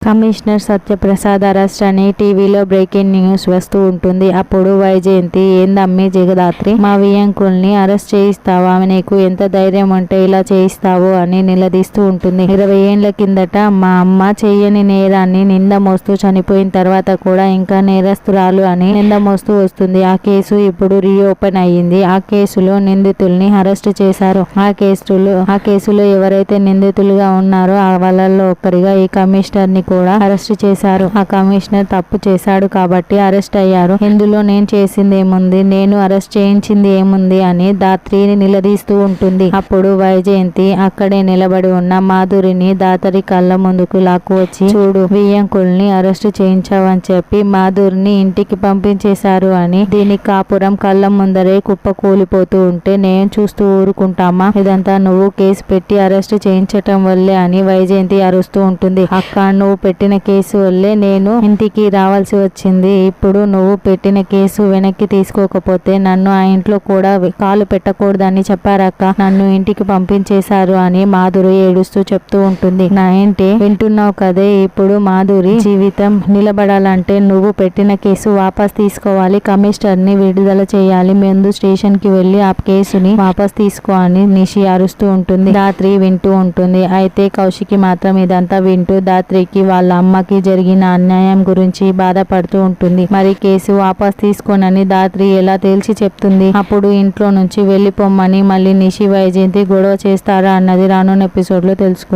Commissioner Satyaprasad arrest అని టీవీలో breaking news వస్తూ ఉంటుంది. అప్పుడు వైజయంతి, ఏందమ్మి జగదాత్రి, మా వియంకుల్ని అరెస్ట్ చేయిస్తావా? నీకు ఎంత ధైర్యం ఉంటే ఇలా చేయిస్తావు అని నిలదీస్తూ ఉంటుంది. 20 ఏండ్ల కిందట మా అమ్మ చెయ్యని నేరాన్ని నింద మోస్తూ చనిపోయిన తర్వాత కూడా ఇంకా నేరస్తురాలు అని నింద మోస్తూ వస్తుంది. ఆ కేసు ఇప్పుడు రీఓపెన్ అయ్యింది. ఆ కేసులో నిందితుల్ని అరెస్ట్ చేశారు. ఆ కేసులో ఎవరైతే నిందితులుగా ఉన్నారో వాళ్ళల్లో ఒకరిగా ఈ కమిషనర్ ని కూడా అరెస్ట్ చేశారు. ఆ కమిషనర్ తప్పు చేశాడు కాబట్టి అరెస్ట్ అయ్యారు. ఇందులో నేను చేసింది ఏముంది, నేను అరెస్ట్ చేయించింది ఏముంది అని దాత్రిని నిలదీస్తూ ఉంటుంది. అప్పుడు వైజయంతి అక్కడే నిలబడి ఉన్న మాధురిని దాతరి కళ్ళ ముందుకు లాక్కు వచ్చి, చూడు, వియ్యంకుల్ని అరెస్ట్ చేయించావని చెప్పి మాధురిని ఇంటికి పంపించేశారు అని. దీనికి కాపురం కళ్ళ ముందరే కుప్ప కూలిపోతూ ఉంటే నేను చూస్తూ ఊరుకుంటామా? ఇదంతా నువ్వు కేసు పెట్టి అరెస్ట్ చేయించటం వల్లే అని వైజయంతి అరుస్తూ ఉంటుంది. అక్క, నువ్వు పెట్టిన కేసు వల్లే నేను ఇంటికి రావాల్సి వచ్చింది. ఇప్పుడు నువ్వు పెట్టిన కేసు వెనక్కి తీసుకోకపోతే నన్ను ఆ ఇంట్లో కూడా కాలు పెట్టకూడదని చెప్పారక్క. నన్ను ఇంటికి పంపించేశారు అని మాధురి ఏడుస్తూ చెప్తూ ఉంటుంది. నా ఏంటి వింటున్నావు కదే? ఇప్పుడు మాధురి జీవితం నిలబడాలంటే నువ్వు పెట్టిన కేసు వాపస్ తీసుకోవాలి, కమిషనర్ ని విడుదల చేయాలి, ముందు స్టేషన్ కి వెళ్లి ఆ కేసుని వాపస్ తీసుకో అని నిషి అరుస్తూ ఉంటుంది. దాత్రి వింటూ ఉంటుంది. అయితే కౌశికి మాత్రం ఇదంతా వింటూ దాత్రికి వాళ్ళ అమ్మకి జరిగిన అన్యాయం గురించి బాధపడుతూ ఉంటుంది. మరి కేసు వాపస్ తీసుకోనని దాత్రి ఎలా తేల్చి చెప్తుంది? అప్పుడు ఇంట్లో నుంచి వెళ్లిపోమ్మని మళ్ళీ నిషి వైజయంతి గొడవ చేస్తారా అన్నది రానున్న ఎపిసోడ్ లో తెలుసుకుందాం.